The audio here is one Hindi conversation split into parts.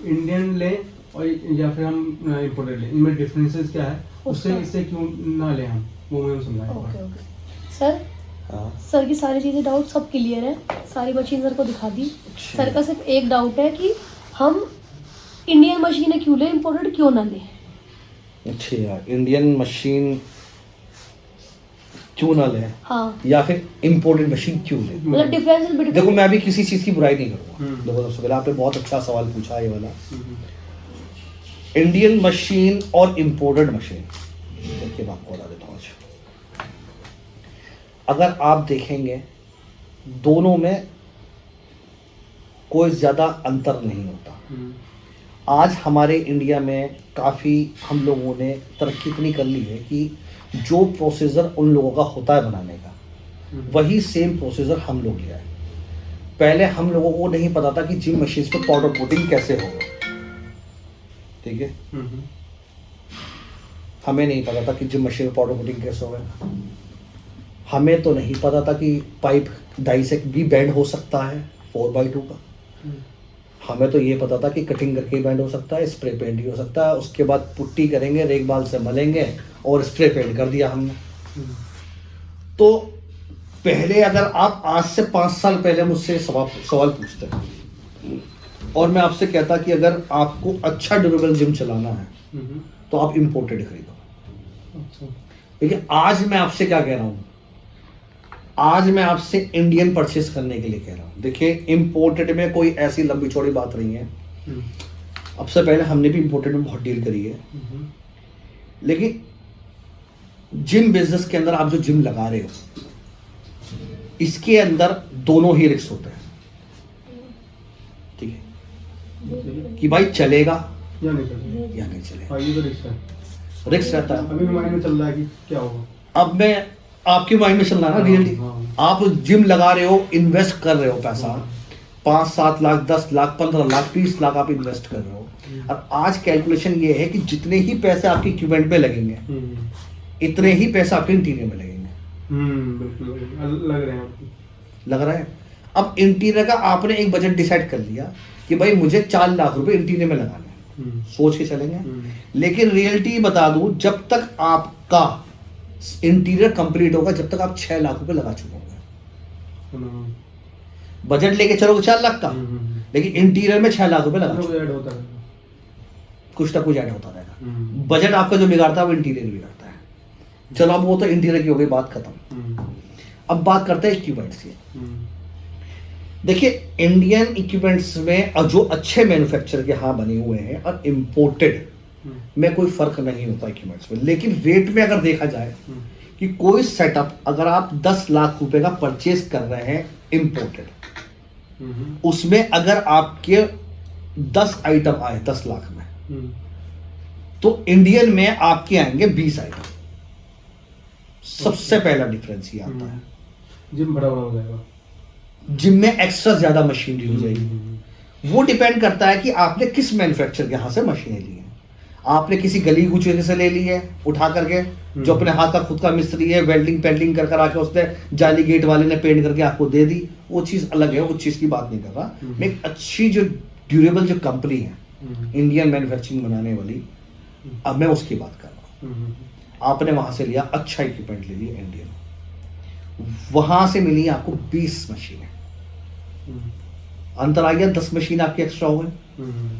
इंडियन ले और या फिर हम इम्पोर्टेड ले, इनमें डिफरेंसेस क्या है, उससे इससे क्यों ना ले हम, वो मैं समझाएंगे। Okay okay sir. हाँ सर की सारी चीज़ें डाउट सब क्लियर है, सारी मशीन सर को दिखा दी। सर का सिर्फ एक डाउट है कि हम इंडियन मशीनें क्यों लें, इम्पोर्टेड क्यों ना लें। अच्छा यार, इंडियन मशीन क्यों ना लें, हाँ, या फिर इम्पोर्टेड मशीन क्यों लें। मतलब डिफरेंस बिटवीन। देखो मैं भी किसी चीज़ की बुराई नहीं करूँगा। देखो सबसे पहले आपने बहुत अच्छा सवाल पूछा ये वाला। इंडियन मशीन और इम्पोर्टेड मशीन, देखिए मैं आपको बता देता हूँ। अगर आप देखेंगे दोनों में कोई ज़्यादा अंतर नहीं होता। आज हमारे इंडिया में काफ़ी हम लोगों ने तरक्की इतनी कर ली है कि जो प्रोसीजर उन लोगों का होता है बनाने का, वही सेम प्रोसीजर हम लोग ले आए। पहले हम लोगों को नहीं पता था कि जिम मशीन पे पाउडर कोटिंग कैसे होगा, ठीक है। हमें नहीं पता था कि जिम मशीन पे पाउडर कोटिंग कैसे होगा। हमें तो नहीं पता था कि पाइप डाइसेक्ट भी बैंड हो सकता है 4x2 का। हमें तो ये पता था कि कटिंग करके बैंड हो सकता है, स्प्रे पेंट भी हो सकता है। उसके बाद पुट्टी करेंगे, रेक बाल से मलेंगे और स्प्रे पेंट कर दिया हमने। तो पहले अगर आप आज से 5 साल पहले मुझसे सवाल पूछते और मैं आपसे कहता कि अगर आपको अच्छा ड्यूरेबल जिम चलाना है तो आप इम्पोर्टेड खरीदो। लेकिन आज मैं आपसे क्या कह रहा हूँ, आज मैं आपसे इंडियन परचेस करने के लिए कह रहा हूँ। देखिए इम्पोर्टेड में कोई ऐसी लंबी चौड़ी बात नहीं है। अब से पहले हमने भी इम्पोर्टेड में बहुत डील करी है। लेकिन जिम बिजनेस के अंदर आप जो जिम लगा रहे हो, इसके अंदर दोनों ही रिस्क होते हैं, ठीक है, कि भाई चलेगा या नहीं चलेगा। ये तो रिस्क है, रिस्क रहता है। अभी माइंड में चल रहा है कि क्या होगा। अब मैं आपके माइंड में चल रहा है ना रियली। आप जिम लगा रहे हो, इन्वेस्ट कर रहे हो पैसा, 5-7 लाख, 10 लाख, 15 लाख, 20 लाख आप इन्वेस्ट कर रहे हो। और आज कैलकुलेशन ये है कि जितने ही पैसे आपके इक्विपमेंट में लगेंगे, इतने ही पैसे आपके इंटीरियर में लगेंगे। बिल्कुल लग रहे हैं, लग रहा है। अब इंटीरियर का आपने एक बजट डिसाइड कर लिया कि भाई मुझे 4 लाख रुपए इंटीरियर में लगाने हैं, सोच के चलेंगे। लेकिन रियलिटी बता दूं, जब तक आपका इंटीरियर कंप्लीट होगा, जब तक आप 6 लाख रुपए लगा चुके होंगे। बजट लेके चलोगे 4 लाख का, लेकिन इंटीरियर में 6 लाख रुपए लगा चुके, कुछ ना कुछ ऐड होता रहेगा। बजट आपका जो बिगाड़ता है वो इंटीरियर बिगाड़ता है। चलो अब वो तो इंटीरियर की हो गई, बात खत्म। अब बात करते हैं इक्विपमेंट्स की। देखिए इंडियन इक्विपमेंट्स में जो अच्छे मैन्युफैक्चरर के यहाँ बने हुए हैं और इम्पोर्टेड में कोई फर्क नहीं होता इक्विपमेंट्स में। लेकिन रेट में अगर देखा जाए कि कोई सेटअप अगर आप 10 लाख रुपए का परचेज कर रहे हैं इम्पोर्टेड, उसमें अगर आपके 10 आइटम आए 10 लाख में, तो इंडियन में आपके आएंगे 20 आइटम। सबसे पहला डिफरेंस ये आता है। जिम बड़ा हो जाएगा, जिम में एक्स्ट्रा ज्यादा मशीनरी हो जाएगी। वो डिपेंड करता है कि आपने किस मैन्युफैक्चरर के यहाँ से मशीनें ली है। आपने किसी गली गुचे से ले ली है उठा करके, जो अपने हाथ का खुद का मिस्त्री है, वेल्डिंग पेंटिंग कर कर आके उसने जाली गेट वाले ने पेंट करके आपको दे दी, वो चीज अलग है, उस चीज की बात नहीं कर रहा। एक अच्छी जो ड्यूरेबल जो कंपनी है इंडियन मैन्युफैक्चरिंग बनाने वाली, अब मैं उसकी बात कर रहा हूँ। आपने वहां से लिया, अच्छा इक्विपमेंट ले लिया इंडियन, वहां से मिली आपको 20 मशीनें, अंतर आ गया, 10 मशीन आपकी एक्स्ट्रा हो गई।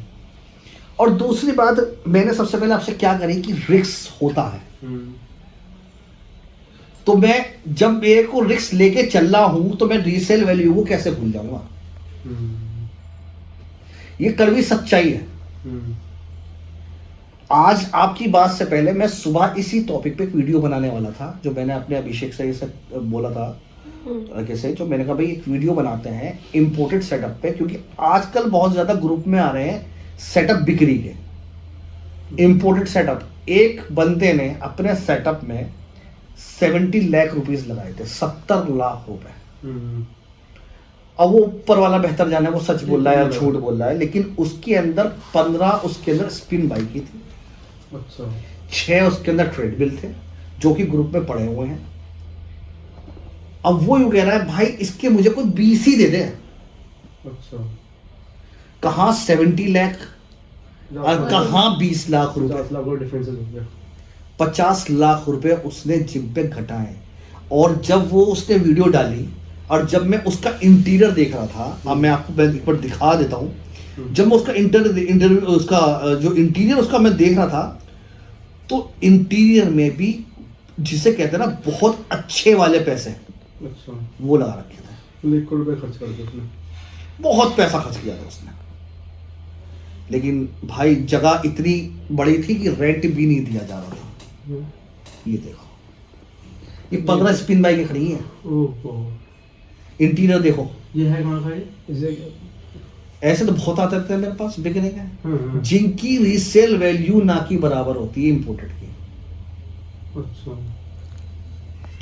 और दूसरी बात मैंने सबसे पहले आपसे क्या करी कि रिस्क होता है। तो मैं जब मेरे को रिस्क लेके चल रहा हूं तो मैं रीसेल वैल्यू को कैसे भूल जाऊंगा। ये कड़वी सच्चाई है। आज आपकी बात से पहले मैं सुबह इसी टॉपिक पे एक वीडियो बनाने वाला था, जो मैंने अपने अभिषेक से बोला था कैसे, जो मैंने कहा भाई एक वीडियो बनाते हैं इंपोर्टेड सेटअप पे, क्योंकि आजकल बहुत ज्यादा ग्रुप में आ रहे हैं सेटअप बिक्री के। इंपोर्टेड सेटअप, एक बंदे ने अपने सेटअप में 70 लाख रुपीस लगाए थे, 70 लाख रुपए। अब वो ऊपर वाला बेहतर जाने वो सच बोल रहा है या झूठ बोल रहा है, लेकिन उसके अंदर 15 उसके अंदर स्पिन बाइक की थी, अच्छा 6 उसके अंदर ट्रेडमिल थे जो कि ग्रुप में पड़े हुए हैं। अब वो यूं कह रहा है भाई इसके मुझे कोई 20 ही दे दे। अच्छा, कहां 70 लाख और कहाँ 20 लाख रुपए, 50 लाख और डिफरेंसेस हो गया। 50 लाख रुपए उसने जिम पे घटाए। और जब वो उसने वीडियो डाली और जब मैं उसका इंटीरियर देख रहा था, अब मैं आपको एक बार दिखा देता हूँ, जब मैं उसका इंटीरियर उसका जो इंटीरियर उसका मैं देख रहा था, तो इंटीरियर में भी जिसे कहते हैं ना बहुत अच्छे वाले पैसे अच्छा, वो लगा रखे थे। 1 करोड़ रुपए खर्च कर दिया उसने। बहुत पैसा खर्च किया था उसने, लेकिन भाई जगह इतनी बड़ी थी कि रेंट भी नहीं दिया जा रहा था। ये देखो, ये 15 स्पिन बाइकें खड़ी हैं। ओहो, इंटीरियर देखो, ये है कहाँ का? ये इसे ऐसे तो बहुत आते थे मेरे पास बिकने का, हाँ, जिनकी रीसेल वैल्यू ना की बराबर होती है इंपोर्टेड की। अच्छा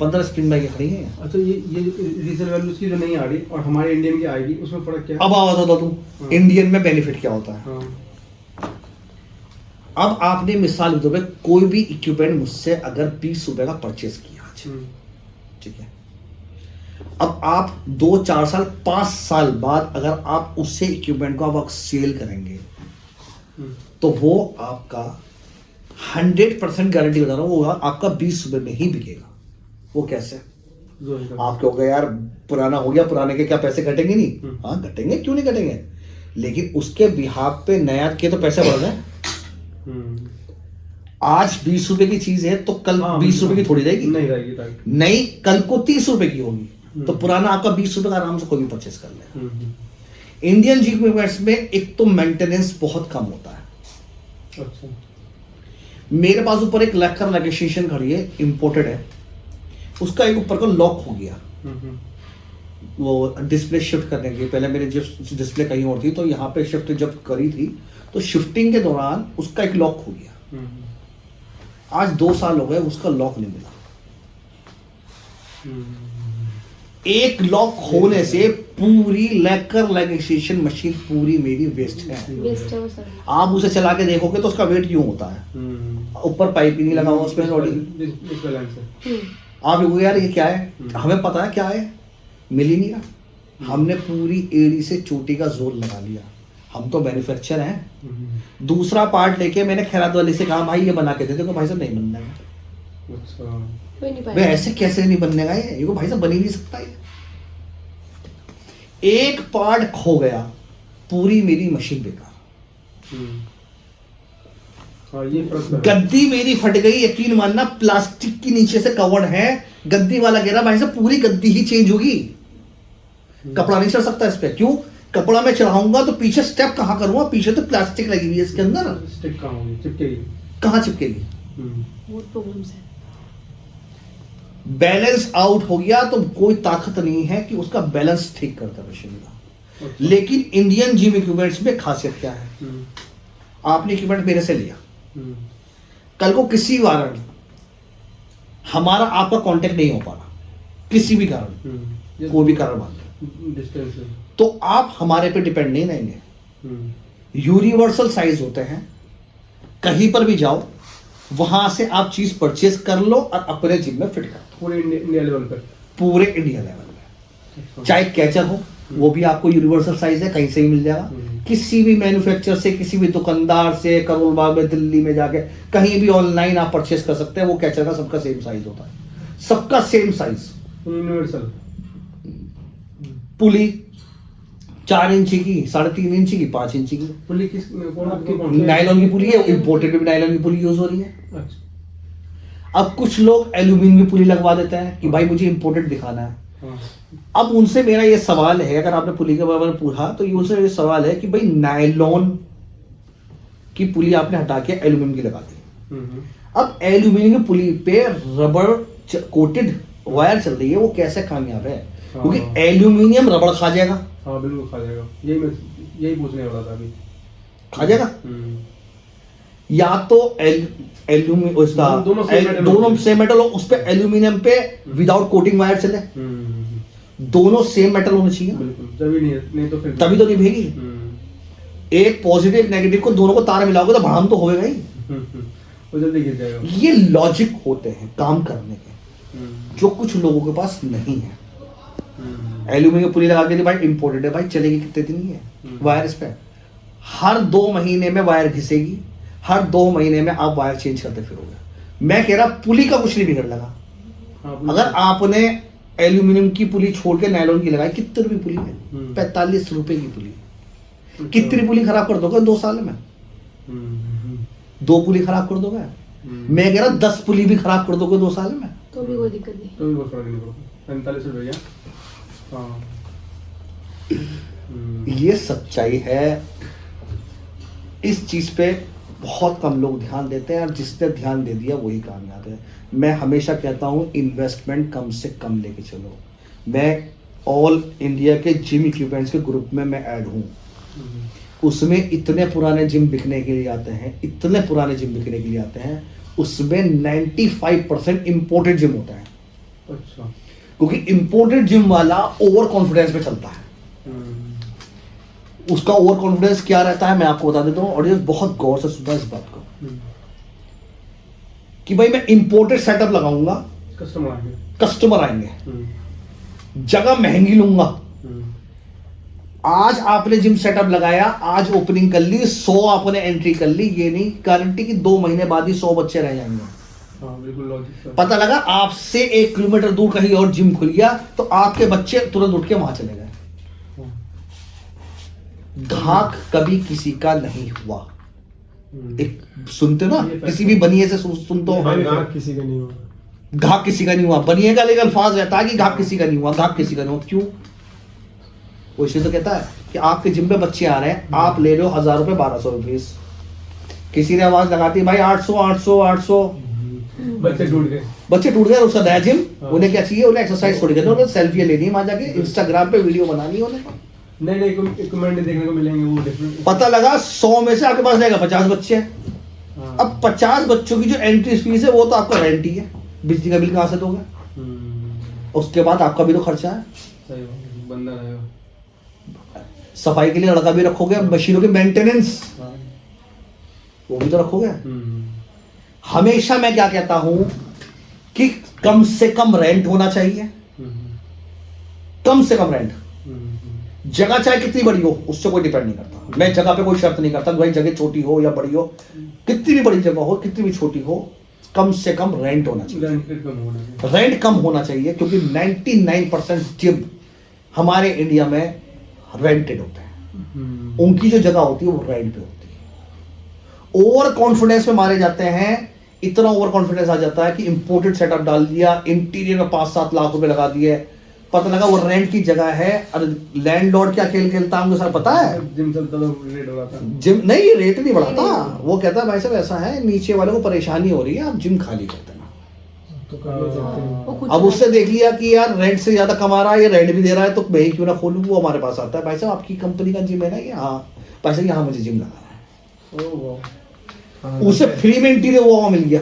15 स्पिन बाइकें खड़ी हैं। अच्छा, ये रीसेल वैल्यू उसकी जो नहीं आ रही और हमारे इंडियन की आएगी, उसमें फर्क क्या है? अब आओ बता तुम, हाँ। इंडियन में बेनिफिट क्या होता है। हाँ, अब आपने मिसाल के तौर पे कोई भी इक्विपमेंट मुझसे अगर 20 रुपए का परचेस किया आज, ठीक है, अब आप 2-4 साल 5 साल बाद अगर आप उससे इक्विपमेंट को आप सेल करेंगे, तो वो आपका 100% गारंटी बता रहा हूँ, वो आपका 20 रुपए में ही बिकेगा। वो कैसे? आप कहोगे यार पुराना हो गया, पुराने के क्या पैसे घटेंगे नहीं? हाँ घटेंगे, क्यों नहीं घटेंगे, लेकिन उसके बिहाफ पे नया के तो पैसे बढ़ रहे हैं। आज 20 रुपए की चीज है तो कल 20 रुपए की थोड़ी रहेगी, नहीं रहेगी, नहीं कल को 30 रुपए की होगी। तो पुराना आपका 20 रुपए का आराम से कोई भी परचेस कर ले। इंडियन जीपीएस में एक तो मेंटेनेंस बहुत कम होता है। अच्छा, मेरे पास ऊपर एक लैकर लेगिस्लेशन खड़ी है, इंपोर्टेड है, उसका एक ऊपर का लॉक हो गया। वो डिस्प्ले शिफ्ट करने के पहले मेरे डिस्प्ले कहीं और थी, तो यहाँ पे शिफ्ट जब करी थी तो शिफ्टिंग के दौरान उसका एक लॉक हो गया। आज 2 साल हो गए, उसका लॉक नहीं मिला। एक लॉक होने से पूरी लैकर लेगिस्लेशन मशीन पूरी मेरी वेस्ट है। वेस्ट है वो सर। आप उसे चला के देखोगे तो उसका वेट यूं होता है, ऊपर पाइप ही नहीं लगा हुआ उसमें। आप लोग यार ये क्या है, हमें पता है क्या है, मिल ही नहीं रहा। हमने पूरी एड़ी से चोटी का जोर लगा लिया, हम तो मैन्युफैक्चर हैं। दूसरा पार्ट लेके मैंने खैरात वाले से कहा भाई ये बना के दे दे, भाई साहब नहीं बनने का। अच्छा, कोई नहीं भाई पाएगा। ऐसे कैसे नहीं बनने का, ये भाई साहब बन ही नहीं सकता। ये एक पार्ट खो गया, पूरी मेरी मशीन बेकार। हाँ, ये फर्क है। गद्दी मेरी फट गई, यकीन मानना, प्लास्टिक की नीचे से कवर्ड है, गद्दी वाला कह रहा भाई साहब पूरी गद्दी ही चेंज होगी, कपड़ा नहीं चढ़ सकता इस पे। क्यों? कपड़ा मैं चढ़ाऊंगा तो पीछे स्टेप कहाँ करूंगा, पीछे तो प्लास्टिक लगी हुई है इसके अंदर, स्टिक कहाँ होगी, चिपकेगी कहाँ चिपकेगी। बहुत प्रॉब्लम्स है। बैलेंस आउट हो गया तो कोई ताकत नहीं है कि उसका बैलेंस ठीक करता मशीन का। लेकिन इंडियन जिम इक्विपमेंट्स में खासियत क्या है, आपने इक्विपमेंट मेरे से लिया, कल को किसी कारण हमारा आपका कांटेक्ट नहीं हो पाना, किसी भी कारण, कोई भी कारण मान लो, डिस्टेंस है, तो आप हमारे पे डिपेंड नहीं रहेंगे। यूनिवर्सल साइज होते हैं, कहीं पर भी जाओ वहां से आप चीज परचेज कर लो और अपने जिम में फिट कर दो। पूरे इंडिया लेवल पर, पूरे इंडिया लेवल में, चाहे कैचर हो वो भी आपको यूनिवर्सल साइज है, कहीं से भी मिल जाएगा, किसी भी मैन्युफैक्चर से, किसी भी दुकानदार से, करोल बाग में, दिल्ली में जाके कहीं भी ऑनलाइन आप परचेस कर सकते हैं। वो कैचर का सबका सेम साइज होता है, सबका सेम साइज। यूनिवर्सल पुली 4 इंची की, 3.5 इंची की, 5 इंची की, पुली किस नायलॉन की पुली है, इंपोर्टेड भी नायलॉन की पुली यूज हो रही है। अच्छा, अब कुछ लोग एल्यूमिनियम की पुली लगवा देते हैं कि भाई मुझे इंपोर्टेड दिखाना है। हाँ, अब उनसे मेरा ये सवाल है, अगर आपने पुली के बारे में पूछा तो ये उनसे ये सवाल है कि भाई नायलॉन की पुली आपने हटा के एल्यूमिनियम की लगा दी, अब एल्यूमिनियम की पुली पे रबर कोटेड वायर चल रही है, वो कैसे कामयाब है? क्योंकि एल्यूमिनियम रबड़ खा जाएगा। हाँ बिल्कुल खा जाएगा, यही पूछने वाला था अभी। खा जाएगा, या तो एल्यूमिनियम उसका दोनों सेम मेटल हो, उस पे एल्यूमिनियम पे विदाउट कोटिंग वायर चले, दोनों सेम मेटल होने चाहिए, बिल्कुल, तभी नहीं तो फिर तभी तो निभेगी। एक पॉजिटिव नेगेटिव को दोनों को तार मिलाओगे तो भाम तो होगा ही, वो जल्दी गिर जाएगा। ये लॉजिक होते हैं काम करने के, जो कुछ लोगों के पास नहीं है। एल्यूमिनियम पुली लगा के दी भाई, इंपोर्टेड है भाई, चलेगी कितने दिन ही है वायर इस पे, हर 2 महीने में वायर घिसेगी, हर 2 महीने में आप वायर चेंज करते फिरोगे। मैं कह रहा पुली का कुछ नहीं बिगड़ लगा। अगर आपने एल्यूमिनियम की पुली छोड़ के नायलॉन की लगाई, कितने रुपए पुली है? 45 रुपए की पुली। कितनी पुली खराब कर दोगे 2 साल में? 2 पुली खराब कर दोगे। मैं कह रहा 10 पुली भी खराब कर दोगे 2 साल में, तो भी कोई दिक्कत नहीं। तो भी कोई फर्क नहीं पड़ता। 45 रुपये क्या? हाँ। ये सच्चाई है। इस चीज पे बहुत कम लोग ध्यान देते हैं, और जिसने ध्यान दे दिया वही कामयाब है। मैं हमेशा कहता हूँ इन्वेस्टमेंट कम से कम लेके चलो। मैं ऑल इंडिया के जिम इक्विपमेंट्स के ग्रुप में मैं ऐड हूँ। उसमें इतने पुराने जिम बिकने के लिए आते हैं, इतने पुराने जिम बिकने के लिए आते हैं। उसमें 95% इंपोर्टेड जिम होता है। अच्छा। क्योंकि इंपोर्टेड जिम वाला ओवर कॉन्फिडेंस पे चलता है। उसका ओवर कॉन्फिडेंस क्या रहता है मैं आपको बता देता हूँ, ऑडियंस बहुत गौर से सुनना इस बात को, कि भाई मैं इंपोर्टेड सेटअप लगाऊंगा, कस्टमर आएंगे, जगह महंगी लूंगा। आज आपने जिम सेटअप लगाया, आज ओपनिंग कर ली, 100 आपने एंट्री कर ली, ये नहीं गारंटी कि 2 महीने बाद ही 100 बच्चे रह जाएंगे। हाँ, बिल्कुल लॉजिक। पता लगा आपसे 1 किलोमीटर दूर कहीं और जिम खुल गया, तो आपके बच्चे तुरंत उठ के वहां चले गए। घाक कभी किसी का नहीं हुआ। एक सुनते ना, किसी भी बनिए से सुनते हो, घाक किसी का नहीं हुआ। घाक किसी का नहीं हुआ। बनिए का लेकर अल्फाज रहता है कि घाक किसी का नहीं हुआ, घाक किसी का नहीं हुआ। क्यों? वो इसे तो कहता है कि आपके जिम पे बच्चे आ रहे हैं, आप ले रहे हो 1000 रुपए, 1200 रुपये। किसी ने आवाज लगाती भाई 800 800 800, बच्चे टूट गए। बच्चे टूट गए। उसका नया जिम, उन्हें क्या चाहिए? उन्हें एक्सरसाइज थोड़ी करनी, उन्हें सेल्फी लेनी है, वहां जाके इंस्टाग्राम पे वीडियो बनानी है उन्हें। नहीं इक्विपमेंट देखने को मिलेंगे वो डिफरेंट। पता लगा 100 में से आपके पास रहेगा 50 बच्चे हैं। हाँ। अब 50 बच्चों की जो एंट्री फीस है वो तो आपका रेंट ही है। बिजली का बिल कहां से दोगे? उसके बाद आपका भी तो खर्चा है। सही बात, बंदा रहेगा, सफाई के लिए लड़का भी रखोगे, मशीनों की मेंटेनेंस वो भी तो रखोगे। हमेशा मैं क्या कहता हूं कि कम से कम रेंट होना चाहिए, कम से कम रेंट। जगह चाहे कितनी बड़ी हो उससे कोई डिपेंड नहीं करता। मैं जगह पे कोई शर्त नहीं करता भाई जगह छोटी हो या बड़ी हो, कितनी भी बड़ी जगह हो कितनी भी छोटी हो, कम से कम रेंट होना चाहिए। रेंट कम होना चाहिए, क्योंकि 99% जिम हमारे इंडिया में रेंटेड होते हैं। उनकी जो जगह होती है वो रेंट पे होती है। ओवर कॉन्फिडेंस में मारे जाते हैं। इतना ओवर कॉन्फिडेंस आ जाता है कि इंपोर्टेड सेटअप डाल दिया, इंटीरियर में 5-7 लाख रुपए लगा दिए, पता लगा वो रेंट की जगह है। और लैंडलॉर्ड क्या खेल खेलता है सर पता है? जिम चलता तो रेट बढ़ाता, जिम नहीं, रेट नहीं बढ़ाता। वो कहता है भाई साहब ऐसा है, नीचे वाले को परेशानी हो रही है, आप जिम खाली कर देना। अब उससे देख लिया कि यार रेंट से ज्यादा कमा रहा है, ये रेंट भी दे रहा है, तो मैं ही क्यों ना खोलूं। वो हमारे पास आता है, भाई साहब आपकी कंपनी का जिम है ना ये? हाँ भाई साहब यहाँ मुझे जिम लगा रहा है। उसे फ्री में इंटीरियर वो मिल गया।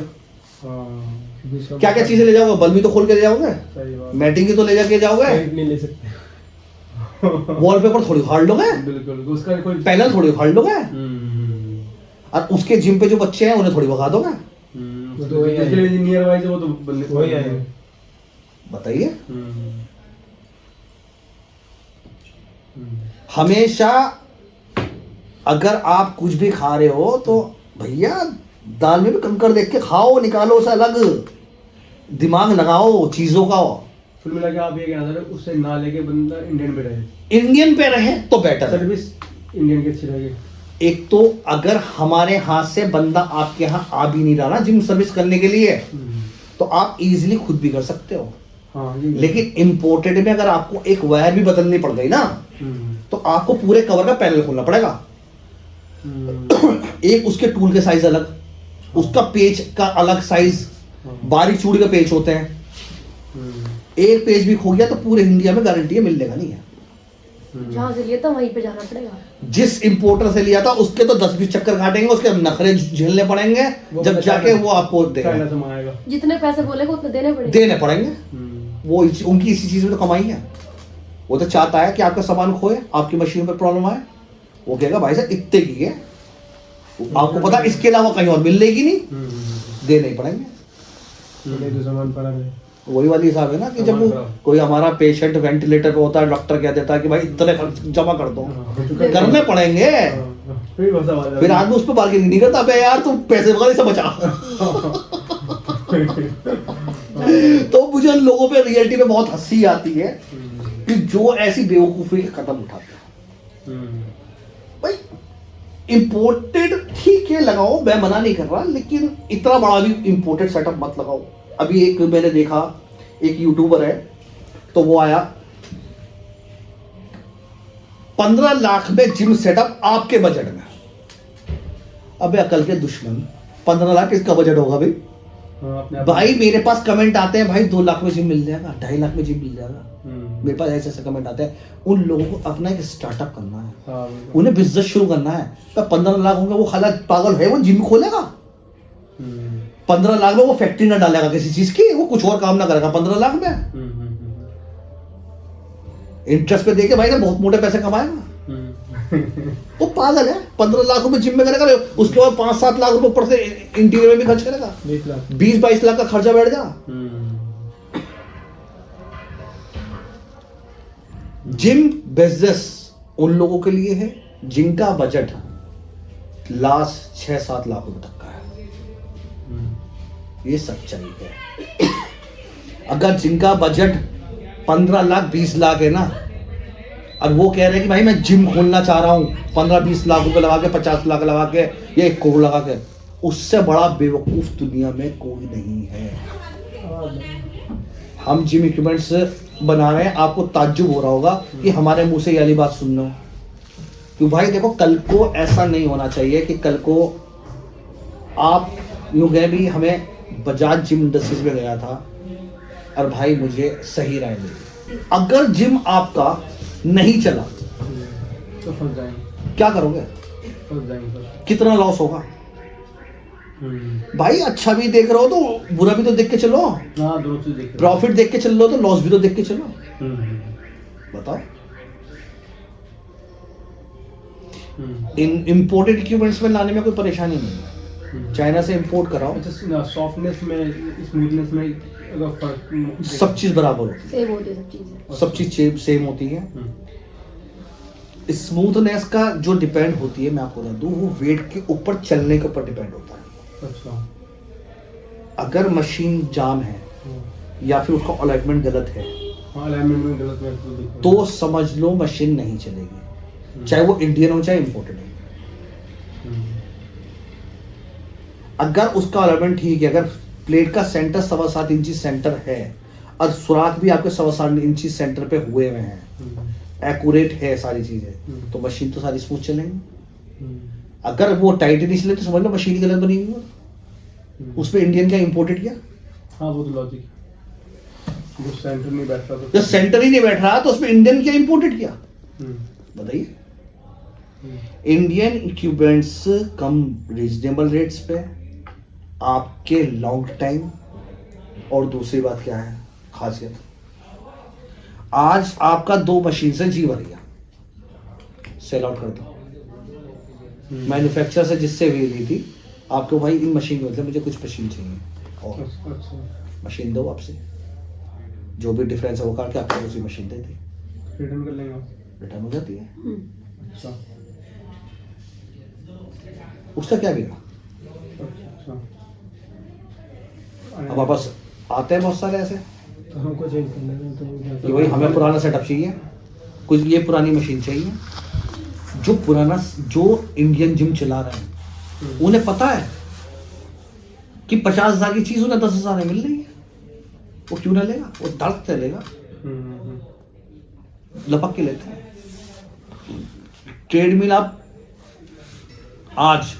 क्या क्या चीजें ले जाओगे? बल्ब भी तो खोल के ले जाओगे, मैटिंग की तो ले जाके जाओगे, नहीं ले सकते। वॉलपेपर थोड़ी उखाड़ लोगे, बिल्कुल उसका कोई पैनल थोड़ी उखाड़ लोगे, और उसके जिम पे जो बच्चे हैं उन्हें थोड़ी भगा दोगे। तो इंजीनियर वाइज वो तो वही आएंगे। बताइए। हमेशा अगर आप कुछ भी खा रहे हो तो भैया दाल में भी कंकर देख के खाओ, निकालो उसे अलग, दिमाग लगाओ चीजों का। फिर मिला के आप ये कहना चाह रहे उससे ना लेके बंदा इंडियन पे रहे, इंडियन पे रहे तो बेटर है। सर्विस इंडियन की अच्छी रहेगी। एक तो अगर हमारे हाथ से बंदा आपके यहाँ आ भी नहीं रहा ना जिम सर्विस करने के लिए, तो आप इजीली खुद भी कर सकते हो। हाँ, लेकिन इंपोर्टेड में अगर आपको एक वायर भी बदलनी पड़ गई ना, तो आपको पूरे कवर का पैनल खोलना पड़ेगा। एक उसके टूल के साइज अलग, उसका पेच का अलग साइज, बारीक चूड़ी का पेच होते हैं। एक पेज भी खो गया तो पूरे इंडिया में गारंटी है मिलने का नहीं है। जहाँ से लिया था वहीं पे जाना पड़ेगा। जिस इंपोर्टर से लिया था उसके तो 10-20 चक्कर काटेंगे, उसके नखरे झेलने पड़ेंगे, जब जाके वो आपको देगा। जितने पैसे बोलेगा उतने देने पड़ेंगे। वो उनकी इसी चीज में तो कमाई है। वो तो चाहता है कि आपका सामान खोए, आपकी मशीन पर प्रॉब्लम आए, वो कहेगा भाई साहब इतने की है, आपको पता इसके अलावा कहीं और मिलेगी नहीं, देने ही पड़ेंगे। सामान पड़ा है। वही वाली हिसाब है ना कि जब वो कोई हमारा पेशेंट वेंटिलेटर पे होता है, डॉक्टर कह देता है कि भाई इतने खर्च जमा कर दो, करने पड़ेंगे, फिर बस आवाज फिर आदमी उस पर बार्गेनिंग नहीं करता, अबे यार तू पैसे वगैरह से बचा। तो मुझे उन लोगों पे रियलिटी में बहुत हंसी आती है कि जो ऐसी बेवकूफी के कदम उठाते हैं। भाई इम्पोर्टेड ठीक है लगाओ, मैं मना नहीं कर रहा, लेकिन इतना बड़ा भी इम्पोर्टेड सेटअप मत लगाओ। अभी एक मैंने देखा, एक यूट्यूबर है, तो वो आया 15 लाख में जिम सेटअप आपके बजट में। अबे अकल के दुश्मन, 15 लाख किसका बजट होगा भाई? भाई मेरे पास कमेंट आते हैं, भाई 2 लाख में जिम मिल जाएगा, 2.5 लाख में जिम मिल जाएगा। मेरे पास ऐसे ऐसे कमेंट आते हैं। उन लोगों को अपना एक स्टार्टअप करना है, उन्हें बिजनेस शुरू करना है। तो 15 लाख होंगे, वो खाला पागल है, वो जिम खोलेगा? 15 लाख में वो फैक्ट्री ना डालेगा किसी चीज की, वो कुछ और काम ना करेगा 15 लाख में। इंटरेस्ट पे देके भाई ना बहुत मोटे पैसे कमाएगा। वो पागल है। 15 लाख रुपए जिम में करेगा, उसके बाद 5-7 लाख रुपए ऊपर से इंटीरियर में भी खर्च करेगा, 20-22 लाख का खर्चा बैठ जा। जिम बिजनेस उन लोगों के लिए है जिनका बजट लास्ट 6-7 लाख रुपए तक का है। ये सच्चाई है। अगर जिनका बजट 15 लाख 20 लाख है ना, और वो कह रहे हैं कि भाई मैं जिम खोलना चाह रहा हूँ 15-20 लाख रुपए लगा के, 50 लाख लगा के, या 1 करोड़ लगा के, उससे बड़ा बेवकूफ दुनिया में कोई नहीं है। हम जिम इक्विपमेंट्स बना रहे हैं, आपको ताज्जुब हो रहा होगा कि हमारे मुंह से ये वाली बात सुन लो। क्यों भाई देखो, कल को ऐसा नहीं होना चाहिए कि कल को आप यूं गए भी, हमें बजाज जिम इंडस्ट्रीज में गया था और भाई मुझे सही राय मिली। अगर जिम आपका नहीं चला तो फंस जाएंगे। क्या करोगे? फंस जाएंगे। कितना लॉस होगा? भाई अच्छा भी देख रहे हो तो बुरा भी तो देख के चलो। हाँ, दोनों चीज देख। प्रॉफिट देख के चल लो तो लॉस भी तो देख के चलो। बताओ। इन इम्पोर्टेड इक्विपमेंट्स में लाने में कोई परेशानी नहीं है, चाइना से इंपोर्ट कराओ। अच्छा, सॉफ्टनेस में, स्मूथनेस में अगर फर्क, सब चीज बराबर हो, सेम होती है सब चीजें, सब चीज सेम होती है। स्मूथनेस का जो डिपेंड होती है, मैं आपको बता दूं, वो वेट के ऊपर चलने के ऊपर डिपेंड होता है। अच्छा। अगर मशीन जाम है या फिर उसका अलाइनमेंट गलत है, अलाइनमेंट में गलत है तो समझ लो मशीन नहीं चलेगी, चाहे वो इंडियन हो चाहे इंपोर्टेड हो। अगर उसका अलाइनमेंट ठीक है, अगर प्लेट का सेंटर 7.25 इंची सेंटर है और सुराख भी आपके 7.25 इंची सेंटर पे हुए हुए हैं, एक्यूरेट है सारी चीजें, तो मशीन तो सारी स्मूथ चलेंगी। अगर वो टाइट नहीं चले तो समझ लो मशीन गलत बनी हुई है। उसमें इंडियन क्या इंपोर्टेड क्या? हाँ, वो तो लॉजिक, जो सेंटर नहीं बैठ रहा, तो सेंटर ही नहीं बैठ रहा तो उसमें इंडियन क्या इंपोर्टेड क्या? बताइए। इंडियन इक्विपमेंट्स कम रीजनेबल रेट्स पे, आपके लॉन्ग टाइम, और दूसरी बात क्या है खासियत, आज आपका 2 मशीन से जी भर गया, सेल आउट कर दो। मैन्युफैक्चरर से जिससे भी ली थी, आपको भाई इन मशीन के मतलब मुझे कुछ मशीन चाहिए, और अच्छा, मशीन दो, आपसे जो भी डिफरेंस है वो काट के आपको दूसरी मशीन दे दी, रिटर्न कर लेंगे, रिटर्न हो जाती है। अच्छा, उसका क्या बिगा? अच्छा। अब वापस आते हैं बहुत सारे ऐसे तो हमको चेंज कर लेंगे, कि भाई हमें पुराना सेटअप चाहिए, कुछ ये पुरानी मशीन चाहिए। जो पुराना, जो इंडियन जिम चला रहे हैं, उन्हें पता है कि 50,000 की चीज उन्हें 10,000 में मिल रही है, वो क्यों ना लेगा? वो दर्द से लेगा, लपक के लेते हैं। ट्रेडमिल आप आज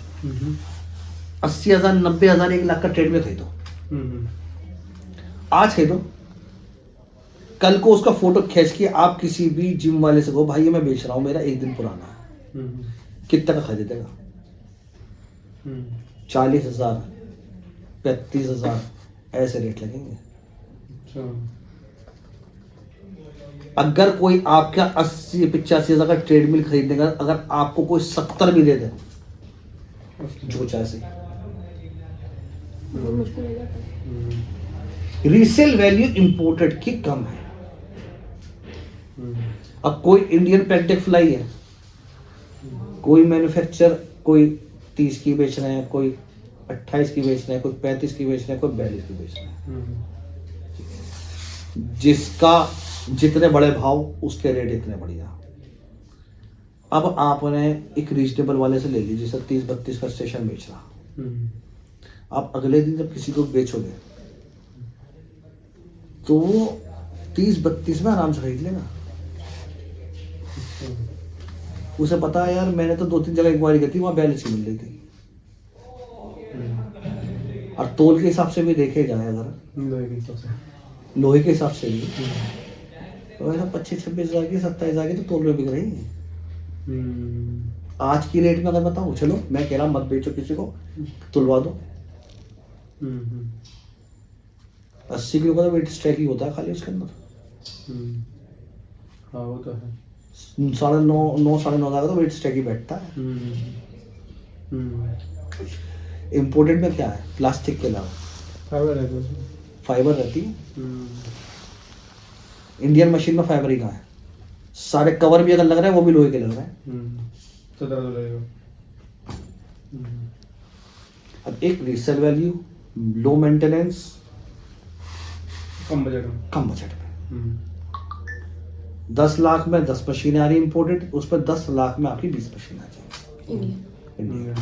80,000, 90,000, 1 लाख का ट्रेडमिल खरीदो, आज खरीदो, कल को उसका फोटो खींच के आप किसी भी जिम वाले से कहो भाई ये मैं बेच रहा हूं, मेरा 1 दिन पुराना है, कितना का खरीदेगा? 40,000, 35,000 ऐसे रेट लगेंगे। अगर कोई आपका 80-85,000 का ट्रेडमिल खरीदेगा, अगर आपको कोई 70 भी दे दे, जो चाहे से, मुश्किल हो जाता है। रीसेल वैल्यू इंपोर्टेड की कम है। अब कोई इंडियन पेंटेक फ्लाई है, कोई मैन्युफैक्चर कोई 30 की बेच रहे हैं, कोई 28 की बेच रहे हैं, कोई 35 की बेच रहे हैं, कोई 42 की बेच रहे हैं। जिसका जितने बड़े भाव उसके रेट इतने बढ़िया। अब आपने एक रीजनेबल वाले से ले लीजिए, जैसे 30-32 का स्टेशन बेच रहा, आप अगले दिन जब किसी को बेचोगे तो 30-32 में आराम से खरीद लेगा। उसे पता है यार मैंने तो 2-3 जगह इंक्वायरी की थी, वहां 42 की मिल रही थी। और तोल के हिसाब से भी देखे जाए अगर लोहे के हिसाब से भी तो ऐसा 25-26 हज़ार की 27 हज़ार की तो तोल में बिक रही है। आज की रेट में अगर बताऊं, चलो मैं कह रहा मत बेचो किसी को, तुलवा दो। 80 किलो का तो वेट स्ट्रैक ही होता है खाली उसके अंदर। हाँ वो तो है। 9.5 हज़ार का तो वेट स्ट्रैक ही बैठता है। इम्पोर्टेड में क्या है, प्लास्टिक के अलावा फाइबर रहती है। इंडियन मशीन में फाइबर ही कहाँ है, सारे कवर भी अगर लग रहे हैं वो भी लोहे के लग रहे हैं। अब एक रीसेल वैल्यू, लो मेंटेनेंस, कम बजट में 10 लाख में 10 मशीनें आ रही इम्पोर्टेड, उस पर 10 लाख में आपकी 20 मशीन आ जाएगी इंडिया।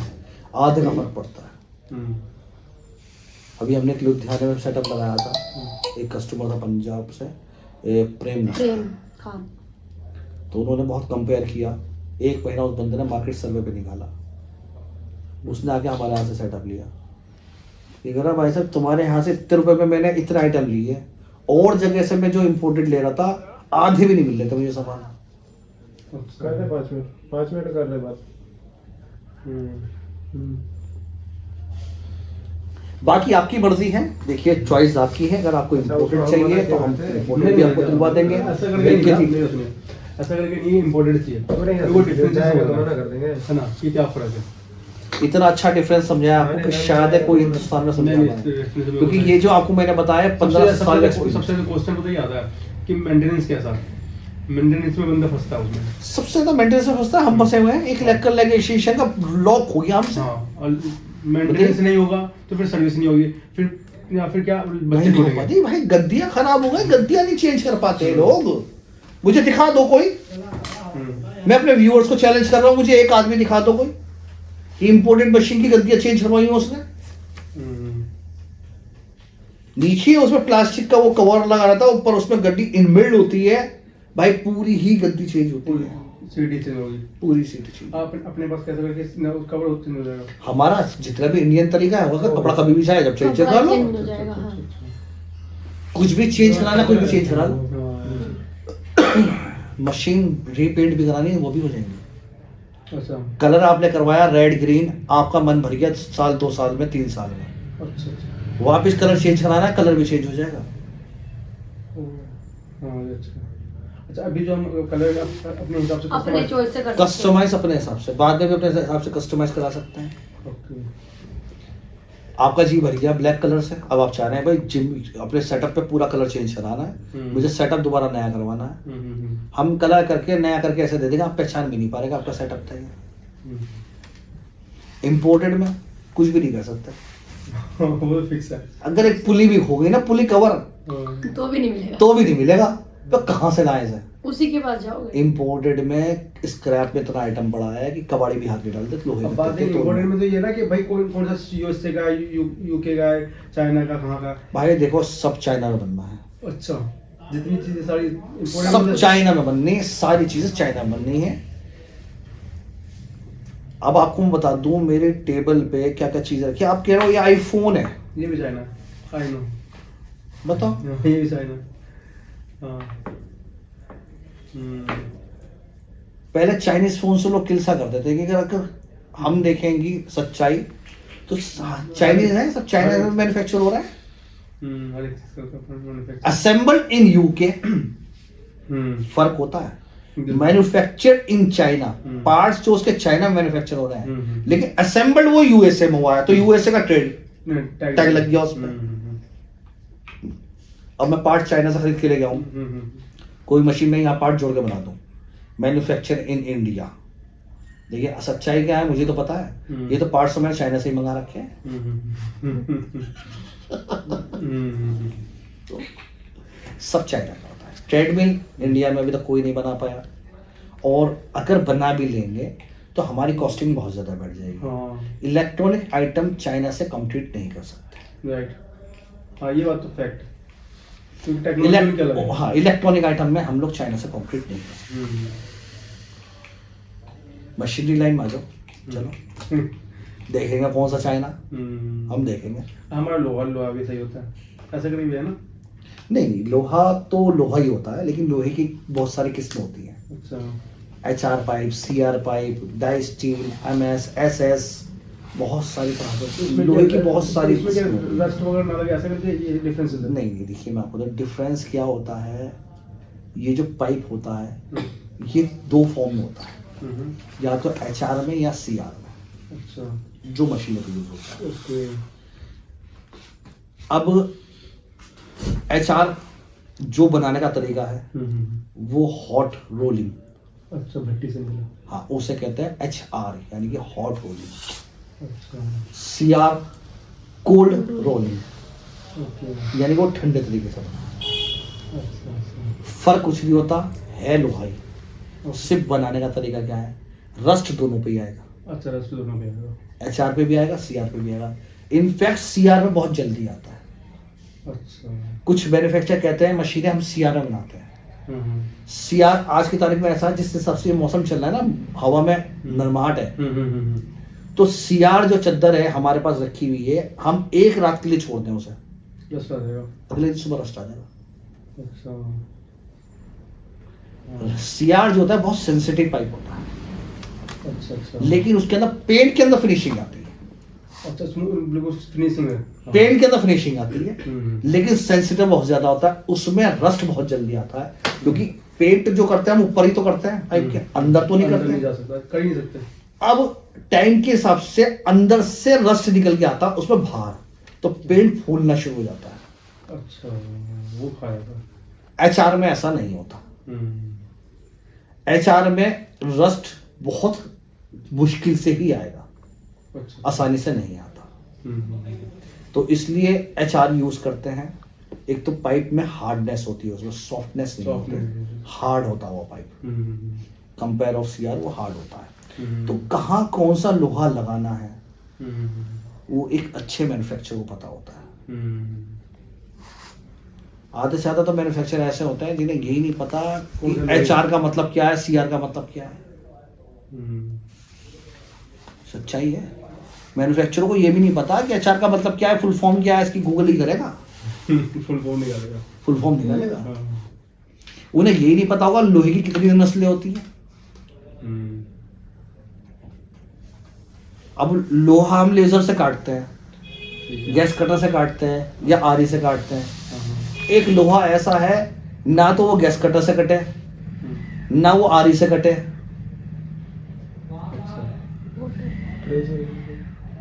आधे का फर्क पड़ता है। अभी हमने एक लुधियाना में सेटअप लगाया था, एक कस्टमर था पंजाब से, प्रेम खान, तो उन्होंने बहुत कंपेयर किया। एक महीना उस बंदे ने मार्केट सर्वे पे निकाला, उसने आके हमारे यहाँ से सेटअप लिया। ये कह रहा भाई साहब तुम्हारे यहाँ से इतने रुपए में मैंने इतना आइटम ली है, और जगह से मैं जो इम्पोर्टेड ले रहा था आधे भी नहीं मिल रहे थे मुझे सामान। कर रहे 5 मिनट कर रहे बात। बाकी आपकी मर्जी है, देखिए चॉइस आपकी है। अगर आपको इम्पोर्टेड चाहिए तो हम इम्पोर्टेड भी आपको दिलवा देंगे। ऐसा करके नहीं इम्पोर्टेड चाहिए, वो डिफरेंस है ना कि क्या फर्क है। इतना अच्छा डिफरेंस समझाया आपको कि शायद कोई हिंदुस्तान में समझा पाए, क्योंकि ये जो आपको मैंने बताया 15 साल का सबसे क्वेश्चन पता ही आता है कि मेंटेनेंस कैसा, मेंटेनेंस में बंदा फंसता है उसमें। सबसे ज्यादा मेंटेनेंस में फंसता है, हम फंसे हुए हैं। एक लेकर लेगिस्लेशन का लॉक हो गया हमसे। हाँ, और मेंटेनेंस नहीं होगा तो फिर सर्विस नहीं होगी, फिर या फिर क्या बच्चे भाई गद्दियां खराब हो गई, गद्दियां नहीं चेंज कर पाते लोग। मुझे दिखा दो कोई, मैं अपने व्यूअर्स को चैलेंज कर रहा हूँ, मुझे एक आदमी दिखा दो कोई इंपोर्टेड मशीन की गद्दियां चेंज करवाई हो उसने। नीचे उसमें प्लास्टिक का वो कवर लगा रहता है, ऊपर उसमें गद्दी इनबिल्ड होती है भाई, पूरी ही गद्दी चेंज होती है, सीढ़ी चेंज होगी, पूरी सीट चेंज। आप अपने पास कैसे करके कवर चेंज हो जाएगा। हमारा जितना भी इंडियन तरीका है होगा, कपड़ा कभी भी चाहे जब चेंज करा लो, कुछ भी चेंज कराना कुछ भी चेंज करा लो। मशीन रीपेंट भी करानी है वो भी हो जाएंगे। अच्छा, कलर आपने करवाया रेड ग्रीन, आपका मन भर गया साल 2 साल में 3 साल में, अच्छा वापिस कलर चेंज कराना है, कलर भी चेंज हो जाएगा। अच्छा, अभी जो हम कलर अपने हिसाब से अपने चॉइस से कर सकते हैं। कस्टमाइज अपने हिसाब से, बाद में भी अपने हिसाब से कस्टमाइज करा सकते हैं। ओके, आपका जी भर गया ब्लैक कलर से, अब आप चाह रहे हैं भाई जिम अपने सेटअप पे पूरा कलर चेंज कराना है, मुझे सेटअप दोबारा नया करवाना है, हम कलर करके नया करके ऐसे दे देंगे, आप पहचान भी नहीं पाएगा आपका सेटअप था ये। इम्पोर्टेड में कुछ भी नहीं कर सकते। वो फिक्स है। अगर एक पुली भी हो गई ना, पुली कवर तो भी नहीं मिलेगा, तो भी नहीं मिलेगा, तो कहाँ से लाए हैं। उसी के पास जाओगे। इम्पोर्टेड में स्क्रैप में इतना आइटम पड़ा है कि कबाड़ी भी हाथ में डाल देते लोहे बात है इम्पोर्टेड में तो ये ना कि भाई कौन सा यूएसए का, यूके का, चाइना का, कहाँ का। भाई देखो सब चाइना में बनना है। अच्छा, जितनी चीजें सारी सब चाइना में बननी है, सारी चीजें चाइना में बननी है। अब आपको मैं बता दूं मेरे टेबल पे क्या क्या चीज रखी है। आप कह रहे हो ये आईफोन है, ये भी चाइना, आई नो, बताओ ये भी चाइना। हाँ, पहले चाइनीज फोन से लोग किलसा करते थे कि अगर हम देखेंगी सच्चाई तो चाइनीज है, सब चाइना में मैन्युफैक्चर हो रहा है, असेंबल्ड इन यूके। फर्क होता है, मैन्युफैक्चर्ड इन चाइना, पार्ट्स जो उसके चाइना में मैन्युफैक्चर हो रहे हैं, लेकिन असेंबल्ड वो यूएसए में हुआ है, तो यूएसए का ट्रेड टैग लग गया उस पर। अब मैं पार्ट चाइना से खरीद के ले गया हूँ, कोई मशीन में यहाँ पार्ट जोड़ के बना दूँ, मैन्युफैक्चर इन इंडिया। देखिए सच्चाई क्या है मुझे तो पता है, ये तो पार्ट्स मैंने चाइना से ही मंगा रखे हैं। तो सब चाइना का होता है। ट्रेडमिल इंडिया में अभी तक कोई नहीं बना पाया, और अगर बना भी लेंगे तो हमारी कॉस्टिंग बहुत ज़्यादा बढ़ जाएगी। इलेक्ट्रॉनिक आइटम चाइना से कम्पीट नहीं कर सकते। राइट, हाँ ये बात तो फैक्ट, क्योंकि टेक्नोलॉजी क्या लगा। हाँ, इलेक्ट्रॉनिक आइटम में हम लोग चाइना से कम्पीट नहीं कर सकते। मशीनरी लाइन में आ जाओ, चलो देखेंगे कौन सा चाइना, हम देखेंगे। हमारा लोहा भी सही होता है, ऐसा कभी भी है ना? नहीं, लोहा तो लोहा ही होता है, लेकिन लोहे की बहुत सारी किस्में होती हैं। अच्छा, HR pipe, CR pipe, die steel, MS, SS, बहुत सारी तरह की लोहे की बहुत सारी रस्ट वगैरह ना लगे, ऐसा करके ये डिफरेंस है? नहीं, देखिए मैं आपको डिफरेंस क्या होता है, ये जो पाइप होता है ये दो फॉर्म में होता है, या तो HR में या CR में। अच्छा, जो मशीनों पे यूज होता है। ओके। अब HR जो बनाने का तरीका है वो हॉट रोलिंग, अच्छा, भट्टी से मिला। हाँ उसे कहते हैं HR यानी कि हॉट रोलिंग। अच्छा, CR कोल्ड रोलिंग, ओके। यानी कि वो ठंडे तरीके से बना। अच्छा, अच्छा, फर्क कुछ नहीं होता है, लोहाई सिर्फ बनाने का तरीका क्या है, रस्ट दोनों पे ही आएगा। अच्छा, रस्ट दोनों पे आएगा। HR पे भी आएगा, CR पे भी आएगा। इनफैक्ट CR में बहुत जल्दी आता है। अच्छा, कुछ मैन्युफैक्चर कहते हैं मशीनें हम CR में बनाते हैं। CR आज की तारीख में ऐसा है, जिस हिसाब से ये मौसम चल रहा है ना, हवा में नरमाहट है, तो CR जो चद्दर है हमारे पास रखी हुई है, हम एक रात के लिए छोड़ दें उसे, रस्ट आ जाएगा। अगले दिन सुबह रस्ट आ जाएगा। अच्छा, CR जो होता है बहुत सेंसिटिव पाइप होता है, अच्छा, अच्छा, लेकिन उसके अंदर पेंट के अंदर फिनिशिंग आती है। अच्छा, बिल्कुल फिनिशिंग है। पेंट के अंदर फिनिशिंग आती है, लेकिन सेंसिटिव बहुत ज्यादा होता है, उसमें रस्ट बहुत जल्दी आता है, क्योंकि पेंट जो करते हैं हम ऊपर ही तो करते हैं, पाइप के अंदर तो नहीं अंदर करते। नहीं जा सकता, कर ही नहीं सकते। अब टाइम के हिसाब से अंदर से रस्ट निकल के आता है उसमें बाहर, तो पेंट फूलना शुरू हो जाता है। अच्छा, वो खाया था। HR में ऐसा नहीं होता। HR में रस्ट बहुत मुश्किल से ही आएगा, अच्छा, आसानी से नहीं आता। तो इसलिए HR यूज करते हैं। एक तो पाइप में हार्डनेस होती है, उसमें सॉफ्टनेस नहीं होती, हार्ड होता है वो पाइप। कंपेयर ऑफ CR वो हार्ड होता है। तो कहाँ कौन सा लोहा लगाना है वो एक अच्छे मैन्युफैक्चरर को पता होता है। आधे से ज्यादा तो मैन्युफैक्चरर ऐसे होते हैं जिन्हें यही नहीं पता कि HR का मतलब क्या है, CR का मतलब क्या है। सच्चाई है, मैन्युफैक्चरर को ये भी नहीं पता कि HR का मतलब क्या है, फुल फॉर्म क्या है, इसकी गूगल ही करेगा, फुल फॉर्म निकालेगा। फुल फॉर्म निकालेगा। उन्हें यही नहीं पता होगा लोहे की कितनी नस्लें होती हैं। अब लोहा हम लेजर से काटते हैं, गैस कटर से काटते हैं, या आरी से काटते हैं। एक लोहा ऐसा है ना तो वो गैस कटर से कटे, ना वो आरी से कटे,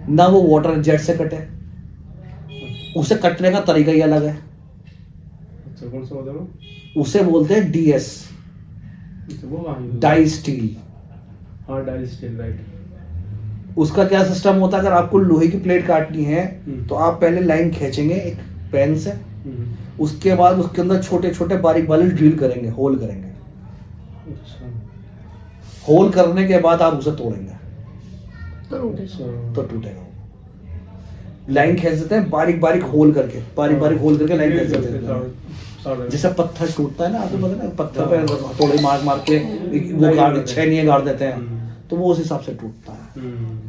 ना वो वाटर जेट से कटे। उसे कटने का तरीका ही अलग है। अच्छा, कौन सा बताओ? उसे बोलते हैं DS, अच्छा, वो डाई स्टील। हाँ, डाई स्टील, राइट। उसका क्या सिस्टम होता है, अगर आपको लोहे की प्लेट काटनी है तो आप पहले लाइन खींचेंगे एक पेन से, उसके बाद उसके अंदर छोटे छोटे बारीक वाले ड्रिल करेंगे, होल करेंगे। अच्छा, होल करने के बाद आप उसे तोड़ेंगे अच्छा, तो टूटेगा। लाइन खींच देते हैं बारीक बारीक होल करके, बारीक बारीक होल करके लाइन खींच देते हैं। जैसे पत्थर टूटता है ना, आपको पता है ना, पत्थर पे हथौड़े मार मार के वो गाड़ छेनियां गाड़ देते हैं, तो वो उस हिसाब से टूटता है।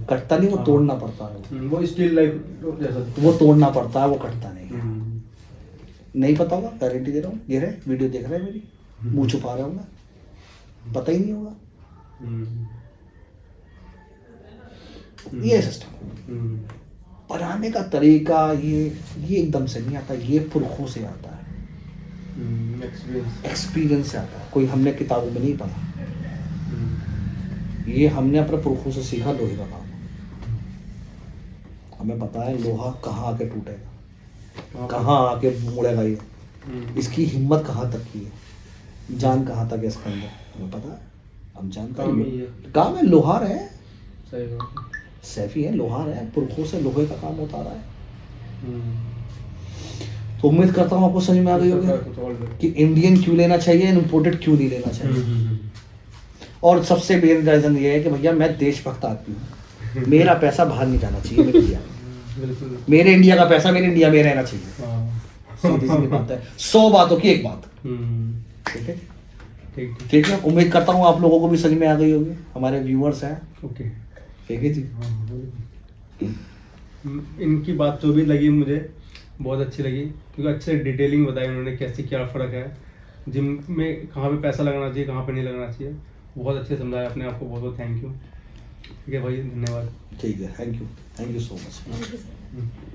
कटता नहीं, वो तोड़ना पड़ता है। वो स्टील लाइक जैसा वो तोड़ना पड़ता है, वो कटता नहीं है। नहीं पता होगा, गारंटी दे रहा हूँ। ये रहे वीडियो देख रहे हैं मेरी, मुंह छुपा रहे होंगे, पता ही नहीं होगा। ये सिस्टम बनाने का तरीका ये एकदम से नहीं आता, ये पुरखों से आता है, एक्सपीरियंस से आता है। कोई हमने किताबों में नहीं पढ़ा, ये हमने अपने पुरखों से सीखा लोहे का काम। हमें पता है लोहा कहाँ आके टूटेगा, कहाँ आके मुड़ेगा ये। इसकी हिम्मत कहाँ तक की है, जान कहाँ तक है इसके अंदर, हमें पता है, हम जानते काम ही हैं। है। काम है, लोहार है, सही बात है। सैफी है, लोहार है, पुरखों से लोहे का काम होता रहा है। हम्म। तो उम्मीद करता हूँ आपको समझ में आ गई होगी कुछ और भी। कि इंडियन क्यों लेना चाहिए, इम्पोर्टेड क्यों नहीं लेना चाहिए। और सबसे मेन रीजन ये है कि भैया मैं देशभक्त आदमी हूँ, मेरा पैसा बाहर नहीं जाना चाहिए मेरे इंडिया में। बिल्कुल। मेरे इंडिया का पैसा मेरे इंडिया में रहना चाहिए। हाँ। सीधी सीधी बात है, 100 बातों की एक बात। हम्म। ठीक है, ठीक ठीक। ठीक है। उम्मीद करता हूँ आप लोगों को भी समझ में आ गई होगी, हमारे व्यूअर्स हैं। ओके। ठीक है जी। इनकी बात जो भी लगी मुझे बहुत अच्छी लगी, क्योंकि अच्छे डिटेलिंग बताई उन्होंने, कैसे क्या फ़र्क है जिम में, कहाँ पे पैसा लगाना चाहिए, कहाँ पे नहीं लगाना चाहिए। बहुत अच्छे समझाया आपने, आपको बहुत बहुत थैंक यू। ठीक है भाई, धन्यवाद। ठीक है, thank you so much. Thank you sir.